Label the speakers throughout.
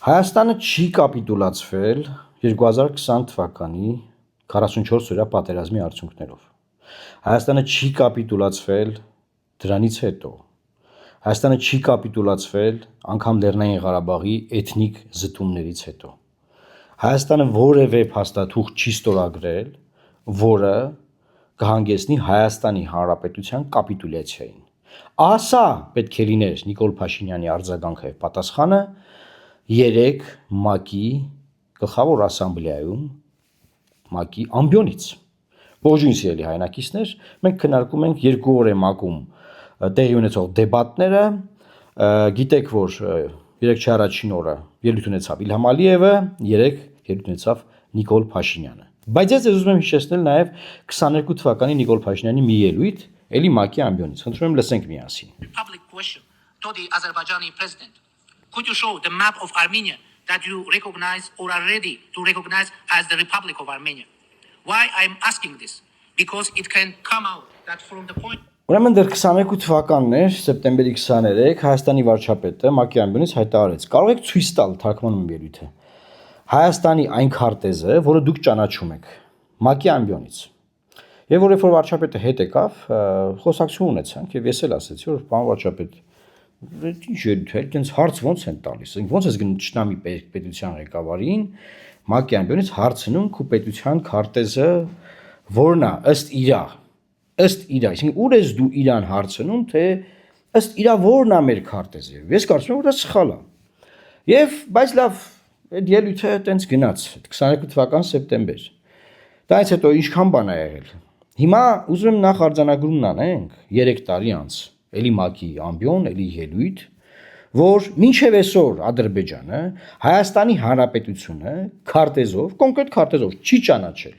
Speaker 1: Հայաստանը չի կապիտուլացվել 2020 թվականի 44-օրյա պատերազմի արդյունքներով։ Հայաստանը չի կապիտուլացվել դրանից հետո։ Հայաստանը չի կապիտուլացվել անգամ Լեռնային Ղարաբաղի էթնիկ զտումներից հետո։ Հայաստանը որևէ փաստաթուղթ չի ստորագրել, որը կհանգեցնի Հայաստանի Հանրապետության կապիտուլյացիային։ Ասա պետք է լիներ Նիկոլ Փաշինյանի արձագանքը եւ պատասխանը 3 ՄԱԿ-ի գլխավոր ասամբլեայում ՄԱԿ-ի ամբիոնից։ Ողջույն սիրելի հայրենակիցներ, մենք քննարկում ենք 2 օր է ՄԱԿ-ում տեղի ունեցող դեբատները։ Գիտեք, որ 3 առաջին օրը ելույթ ունեցավ Իլհամ Ալիևը, 3 ելույթ ունեցավ Նիկոլ Փաշինյանը։ Բայց ես ուզում եմ հիշեցնել նաև 22 թվականի Նիկոլ Փաշինյանի մի ելույթ, էլի ՄԱԿ-ի ամբիոնից։ Խնդրում եմ լսենք միասին։
Speaker 2: Public question to the Azerbaijani president. Could you show the map of Armenia that you recognize or are ready to recognize as the Republic of Armenia? Why I'm asking this? Because it can come out that from the point.
Speaker 1: Ուրեմն դեռ 22 թվականն էր, սեպտեմբերի 23, Հայաստանի վարչապետը ՄԱԿ-ի ամբիոնից հայտարարեց. կարող եք ցույց տալ թարգմանում եմ ելույթը։ Հայաստանի այն քարտեզը, որը դուք ճանաչում եք ՄԱԿ-ի ամբիոնից։ Եվ որ վարչապետը հետ եկավ, խոսակցություն ունեցանք եւ ես էլ ասացի, որ պարոն վարչապետ, ինչ ելույթ է, այդպես հարց ոնց են տալիս։ Ոնց ես գնում ճշնամի պետության ղեկավարին ՄԱԿ-ի ամբիոնից հարցնում քո պետության քարտեզը որն է ըստ իրա։ Ըստ իրա, այսինքն ուր ես դու իրան հարցնում, թե ըստ իրա որն է մեր քարտեզը։ Ես կարծում եմ, որ դա սխալ է։ Եվ բայց լավ, այդ ելույթը տենց գնաց 22 թվական սեպտեմբեր։ Դրանից հետո ինչքան բան է եղել։ Հիմա ուզում եմ նախ արձանագրումն անենք 3 տարի անց, էլի ՄԱԿ-ի ամբիոն, էլի ելույթ, որ մինչև այսօր Ադրբեջանը Հայաստանի Հանրապետությունը քարտեզով, կոնկրետ քարտեզով չի ճանաչել։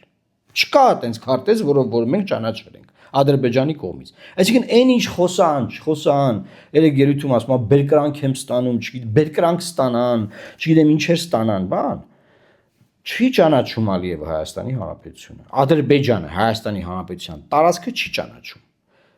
Speaker 1: Չկա այտենց քարտեզ, որը մենք ճանաչել ենք Ադրբեջանի կողմից։ Այսինքն այն ինչ խոսան, երեք ելույթում ասում եմ, բերկրանք եմ ստանում, չգիտեմ, բերկրանք ստանան, չգիտեմ ինչեր ստանան, բան։ Չի ճանաչում Ալիևը Հայաստանի Հանրապետությունը։ Ադրբեջանը Հայաստանի Հանրապետության տարածքը չի ճանաչում։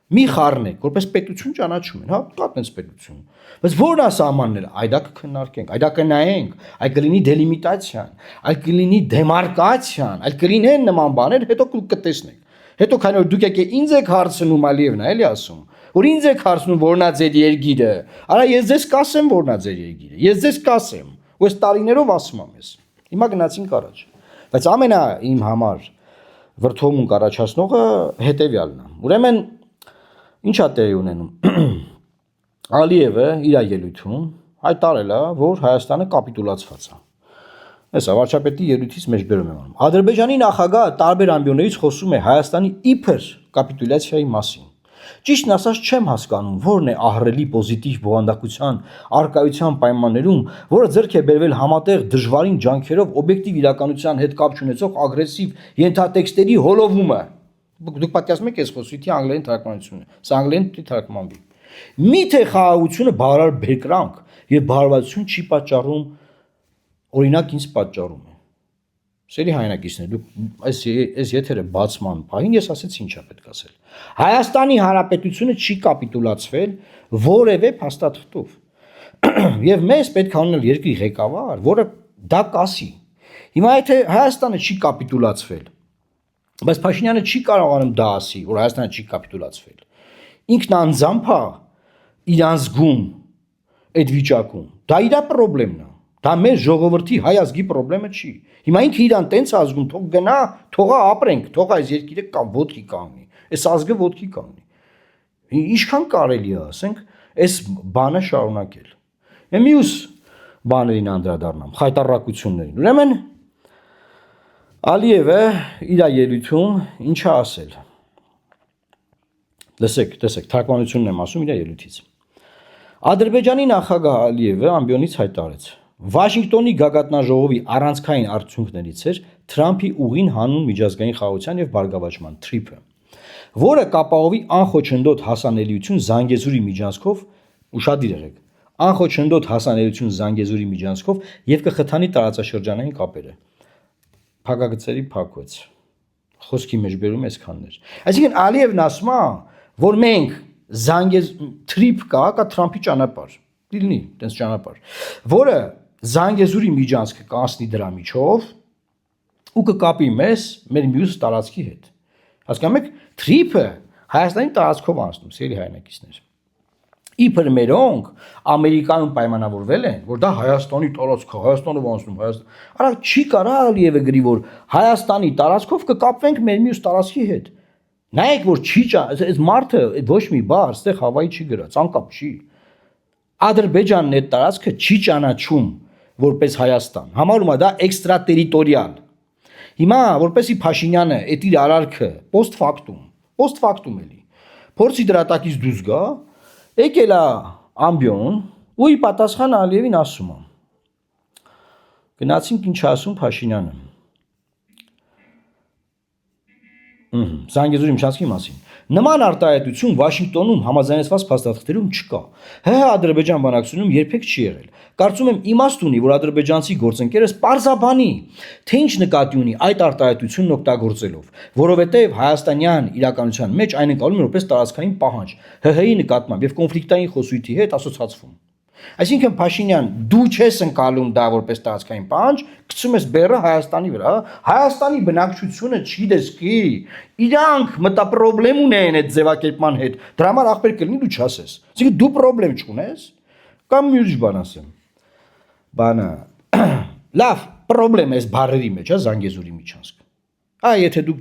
Speaker 1: Մի խառնեք, որպես պետություն ճանաչում են, հա, կա այդպես պետություն։ Բայց ո՞րն է սահմանները, այդա կքննարկենք, այդա կնայենք, այլ կլինի դելիմիտացիան, այլ կլինի դեմարկացիան, այլ կլինեն նման բաներ, հետո կտեսնենք։ Հետո քանի որ դուք եկեք ինձ եք հարցնում Ալիևն է, էլի ասում, որ ինձ եք հարցնում որն է ձեր երկիրը։ Արա ես ձեզ կասեմ որն է ձեր երկիրը։ Ես ձեզ կասեմ, ու այս տարիներով ասում եմ ես։ Հիմա գնացինք առաջ։ Բայց ամենա իմ համար վրդովմունք առաջացնողը հետևյալն է։ Ուրեմն ի՞նչ է տեղի ունենում։ Ալիևը իր ելույթում հայտարարել է, որ Հայաստանը կապիտուլացված է։ Այսա վարչապետի ելույթից մեջ բերում եմ անում։ Ադրբեջանի նախագահը տարբեր ամբիոններից խոսում է Հայաստանի իբր կապիտուլյացիայի մասին։ Ճիշտն ասած չեմ հասկանում, որն է ահռելի պոզիտիվ բովանդակության արկայության պայմաններում, որը ձեռք է բերվել համատեղ դժվարին ջանքերով օբյեկտիվ իրականության հետ կապ չունեցող ագրեսիվ ենթատեքստերի հոլովումը։ Դուք պատկերացնում եք այս խոսքի անգլերեն թարգմանությունը։ Սա անգլերեն պիտի թարգմանվի։ Միթե խաղաղությունը բավարար բերկրանք եւ բարվացություն չի պատճառում, օրինակ ինձ պատճառում է։ Սերի հայրենակիցներ, դուք այս եթերը բացման պահին ես ասեցի ինչա պետք ասել։ Հայաստանի Հանրապետությունը չի կապիտուլացվել որևէ փաստաթղթով։ Եվ մեզ պետք է ունենալ երկրի ղեկավար, որը դա կասի։ Հիմա եթե Հայաստանը չի կապիտուլացվել, բայց Փաշինյանը չի կարողանում դա ասի, որ Հայաստանը չի կապիտուլացվել։ Ինքն անձամբ է իրան զգում այդ վիճակում։ Դա իր պրոբլեմն է։ Դա մեր ժողովրդի հայ ազգի պրոբլեմը չի։ Հիմա ինքը իրան տենց ազգում, թող գնա, թողա ապրենք, թող այս երկիրը կամ ոտքի կանգնի, այս ազգը ոտքի կանգնի։ Ինչքան կարելի է, ասենք, այս բանը շարունակել։ Եմ մյուս բաներին անդրադառնամ, խայտառակություններին։ Ուրեմն Ալիևը իր ելույթում ինչ է ասել։ Լսեք, թարգմանությունն եմ ասում իր ելույթից։ Ադրբեջանի նախագահ Ալիևը ամբիոնից հայտարարեց. Վաշինգտոնի գագաթնաժողովի առանցքային արդյունքներից էր Թրամփի ուղին հանուն միջազգային խաղաղության եւ բարգավաճման թրիփը, որը կապահովի անխոչնդոտ հասանելիություն Զանգեզուրի միջանցքով, ուշադիր եղեք, անխոչնդոտ հասանելիություն Զանգեզուրի միջանցքով եւ կխթանի տարածաշրջանային կապերը։ Փակագծերի փակվեց։ Խոսքի մեջ բերում այսքաններ։ Այսինքն Ալիևն ասում է, որ մենք Զանգեզ թրիփ կա Թրամփի ճանապարհ, լինի, տենց ճանապարհ, որը Զանգեզուրի միջանցքը կանցնի դրա միջով ու կկապի մեզ մեր մյուս տարածքի հետ։ Հասկանում եք, թրիփը Հայաստանի տարածքով անցնում, սիրելի հայրենակիցներ։ Իբր մերոնք Ամերիկայում պայմանավորվել են, որ դա Հայաստանի տարածք է, Հայաստանով անցնում, Հայաստան։ Արա չի կարա Ալիևը գրի, որ Հայաստանի տարածքով կկապվենք մեր մյուս տարածքի հետ։ Նայեք, որ չի այս մարդը ոչ մի բառ այստեղ Հավայի չի գրած, անկապ չի։ Ադրբեջանն այդ տարածքը չի ճանաչում որպես Հայաստան։ Համարում է դա էքստրատերիտորիալ։ Հիմա որպեսի Փաշինյանը այդ իր արարքը post factum էլի։ Փորձի դրատակից դուրս գա, եկել է ամբիոն ու ի պատասխան Ալիևին ասում է։ Գնացինք ինչ ասում Փաշինյանը։ Զանգեզուրի միջանցքի մասին։ Նման արտահայտություն Վաշինգտոնում համաձայնեցված փաստաթղթերում չկա։ ՀՀ Ադրբեջան բանակցությունում երբեք չի եղել։ Կարծում եմ իմաստ ունի, որ ադրբեջանցի գործընկերս պարզաբանի, թե ինչ նկատի ունի այդ արտահայտությունն օգտագործելով, որովհետև հայաստանյան իրականության մեջ այն ընկալում է որպես տարածքային պահանջ ՀՀ-ի նկատմամբ եւ կոնֆլիկտային խոսույթի հետ ասոցացվում։ Այսինքն Փաշինյան, դու չես ընկալում դա որպես տարածքային պահանջ, գցում ես բեռը Հայաստանի վրա, Հայաստանի բնակչությունը չի դեսքի, իրանք մտապրոբլեմ ունեն այդ ձևակերպման հետ, դրա համար ախպեր կլինի դու չասես։ Այսինքն դու պրոբլեմ չունես, կամ ուրիշ բան ասեմ։ Բանը լավ, պրոբլեմ էս բարերի մեջ, Զանգեզուրի միջանցքը։ Եթե դուք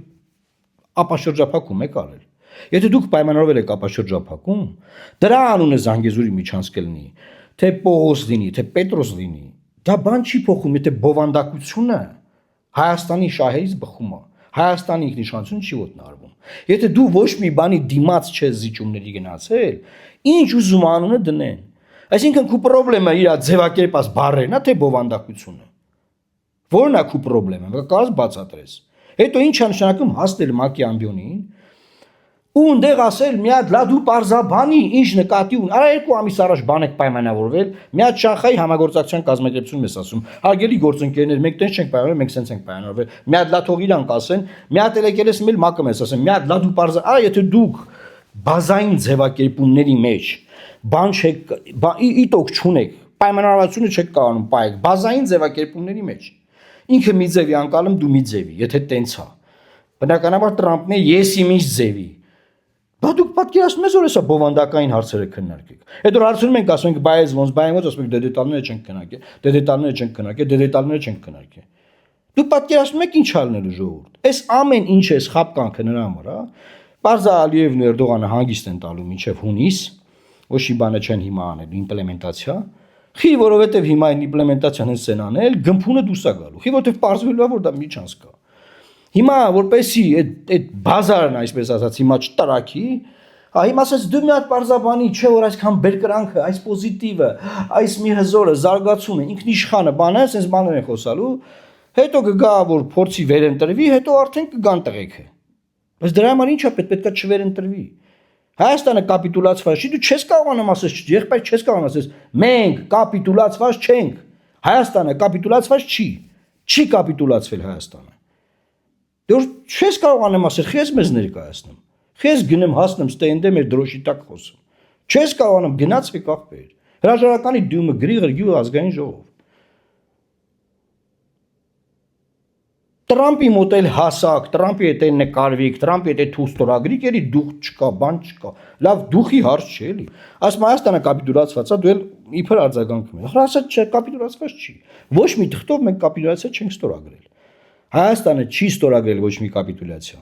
Speaker 1: ապաշրջափակում եք արել, եթե դուք պայմանավորվել եք ապաշրջափակում, դրա անունը Զանգեզուրի միջանցք կլինի, թե Պողոս լինի, թե Պետրոս լինի, դա բան չի փոխում, եթե բովանդակությունը Հայաստանի շահերից բխում է, Հայաստանի ինքնիշխանություն չի ոտնահարվում։ Եթե դու ոչ մի բանի դիմաց չես զիջումների գնացել, ինչ ուզում անունը դնեն։ Այսինքն քո պրոբլեմը իր ձևակերպած բառերն է, թե բովանդակությունը։ Որն է քո պրոբլեմը, կարաս բացատրես։ Հետո ինչ է նշանակում հասնել ՄԱԿ-ի ամբիոնին ու ընդեղ ասել մի հատ լա դու պարզաբանի ինչ նկատի ունի։ Արա 2 ամիս առաջ բան եք պայմանավորվել, մի հատ Շանխայի համագործակցության կազմակերպություն ես ասում։ Հարգելի գործընկերներ, մենք տենց չենք պայմանավորվել, մենք սենց ենք պայմանավորվել։ Մի հատ լա թող իրանք ասեն, մի հատ եկել ես մեල් ՄԱԿ-ը ես ասեմ, մի հատ լա դու պարզա։ Արա եթե դուք բազային ձևակերպումների մեջ բան չեք, իտոք չունեք, պայմանավորվածությունը չեք կարողանում պայեք, բազային ձևակերպումների մեջ։ Ինքը մի ձևի անկալում, դու մի ձևի, եթե տենց է։ Բնականաբար Տրամպն է ես իմիջ ձևի։ Բա դուք պատկերացնում եք որ հեսա բովանդակային հարցերը քննարկեք։ Հետո հարցնում ենք ասում ենք բայ ոնց ասում եք դետալները չենք քննարկել, դետալները չենք քննարկել, դետալները չենք քննարկել։ Դու պատկերացնում եք ինչ ալնելու ժողովուրդ։ Այս ամեն ինչ է սխապկանքը նրա համար, հա։ Պարզա Ալիևն ու Էրդողանը հանգիստ են տալու մինչև հունիս, ոչ մի բանը չեն հիմա անել իմպլեմենտացիա։ Խի որովհետև հիմա այն իմպլեմենտացիան հենց են անել, գմփունը դուրս է գալու։ Խի որովհետև պարզվելու է որ դա միջանց կա։ Հիմա որպեսի այդ բազարն այսպես ասած հիմա չտարակի, հիմա ասես դու մի հատ պարզաբանի, չէ որ այսքան բերկրանքը, այս պոզիտիվը, այս մի հզորը զարգացումը, ինքնիշխանը բանը, այսպես բաներ են խոսալու, հետո կգա որ փորձի վերընտրվի, հետո արդեն կգան տղեկը։ Բայց դրա համար ինչա պետքա չվերընտրվի։ Հայաստանը կապիտուլացված չի, դու չես կարողանում ասես, եղբայր չես կարողանում ասես, մենք կապիտուլացված չենք։ Հայաստանը կապիտուլացված չի կապիտուլացվել Հայաստանը։ Դու չես կարողանում ասել, խես մեզ ներկայացնում։ Խես գնեմ հասնեմ ստենդեմ մեր դրոշի տակ խոսում։ Չես կարողանում գնացեք ախպեր։ Հրաժարականի դյումը գրի ազգային ժողով։ Տրամպի մոտ էլ հասակ, Տրամպի հետ էլ նկարվիկ, Տրամպի հետ թուղթ ստորագրիկ էլի դուխ չկա, բան չկա։ Լավ դուխի հարց չէ էլի։ Ասում Հայաստանը կապիտուլացված է, դու էլ իբր արձագանքում ես։ Հրասած չէ, կապիտուլացված չի։ Ոչ մի թղթով մենք կապիտուլյացիա չենք ստորագրել։ Հայաստանը չի ստորագրել ոչ մի կապիտուլյացիա։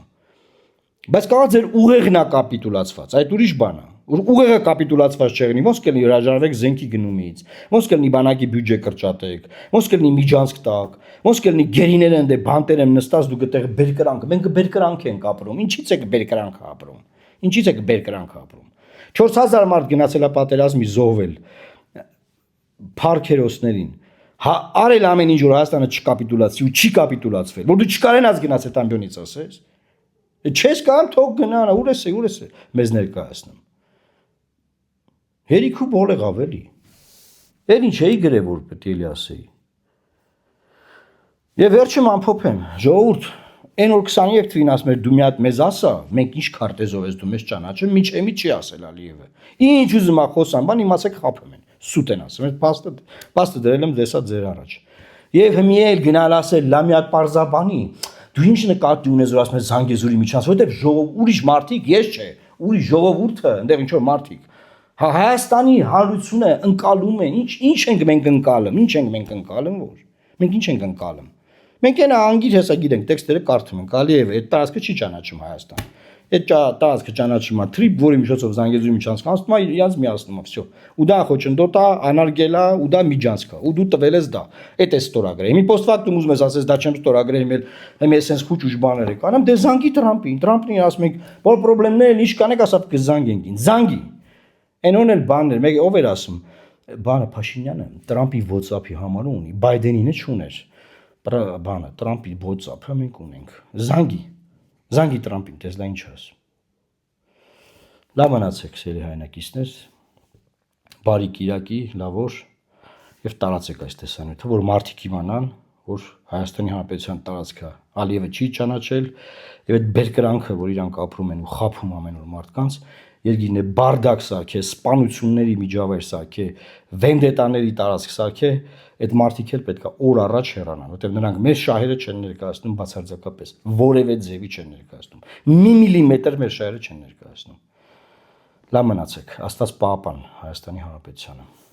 Speaker 1: Բայց կարող ձեր ուղեղն է կապիտուլացված, այդ ուրիշ բան է։ Ուղեղը կապիտուլացված չեղնի, ոնց կլինի հրաժարվեք զենքի գնումից, ոնց կլինի բանակի բյուջե կրճատեք, ոնց կլինի միջանցք տակ, ոնց կլինի գերիներ են դե բանտեր եմ նստած դուք այդտեղ բերկրանք, մենք բերկրանք ենք ապրում, ինչի՞ց եք բերկրանք ապրում, ինչի՞ց եք բերկրանք ապրում։ 4000 մարդ գնացել է պատերազմի զոհվել փարքերոսներին, արել ամեն ինչ որ Հայաստանը չկապիտուլացի ու չի կապիտուլացվել, որ դու չկարենաս գնաց այդ ամբիոնից ասես, չես կարող թող գնան, ուր ես մեզ ներկայացնում։ Հերիքու բոլ եղավ էլի։ Էլ ինչ էի գրե որ պետք էլի ասեի։ Եվ վերջում ամփոփեմ, ժողովուրդ, այն որ 23 թվին ասում էր դու մի հատ մեզ ասա, մենք ինչ քարտեզով ես դու մեզ ճանաչում, ոչ մի չի ասել Ալիևը։ Ինչ ուզում ա խոսան, բան իմացեք խափում են։ Սուտ են ասում։ Այդ փաստը դրել եմ դեսա ձեր առաջ։ Եվ հիմի էլ գնալ ասել լամյակ պարզաբանի։ Դու ինչ նկատի ունես որ ասում ես Զանգեզուրի միջանց, որովհետև ժողով ուրիշ մարդիկ, ես չէ, ուրիշ ժողովուրդը, այնտեղ ինչ որ մարդիկ։ Հայաստանի հանրությունը ընկալում են, ինչ ենք մենք ընկալում, ինչ ենք մենք ընկալում որ։ Մենք ինչ ենք ընկալում։ Մենք այն անգիր հեսա գիտենք, տեքստերը կարդում ենք, Ալիևը այդ տարածքը չի ճանաչում Հայաստան։ Այդ տարածքը ճանաչում է թրիպ, որի միջոցով Զանգեզուրի միջանցք անցնում է, իրանց միացնում է, всё։ Ու դա խոչընդոտ է, անարգել է, ու դա միջանցք է, ու դու տվել ես դա։ Այդ է ստորագրել։ Հիմի post-factum ուզում ես ասես դա չեմ ստորագրել, հիմի էսենց քուչ բաներ եք անում, դե զանգի Տրամպին ասում եք, որ խնդիրներն ինչ կանեք, ասա կզանգենք ին։ Զանգի։ Այնոն էլ բաներ, մեկ ով էր ասում, բանը Փաշինյանը Տրամպի WhatsApp-ի համարը ունի, Բայդենինը չուներ։ Բանը Տրամպի WhatsApp-ը մենք ունենք։ Զանգի Տրամպին, տեսլա ինչ ասում։ Լավ մնացեք, սիրելի հայրենակիցներ, բարի կիրակի, լավ օր եւ տարածեք այս տեսանյութը, որ մարդիկ իմանան, որ Հայաստանի Հանրապետության տարածքը Ալիևը չի ճանաչել եւ այդ բերկրանքը, որ իրանք ապրում են ու խափում ամեն օր մարդկանց, երկիրն է բարդակ սարքե, սպանությունների միջավայր սարքե, վենդետաների տարածք սարքե, այդ մարդիկ էլ պետքա օր առաջ հեռանան, որտեղ նրանք մեր շահերը չեն ներկայացնում բացարձակապես, որևէ ձևի չեն ներկայացնում։ Մի միլիմետր մեր շահերը չեն ներկայացնում։ Լավ մնացեք, Աստված պահապան Հայաստանի Հանրապետությանը։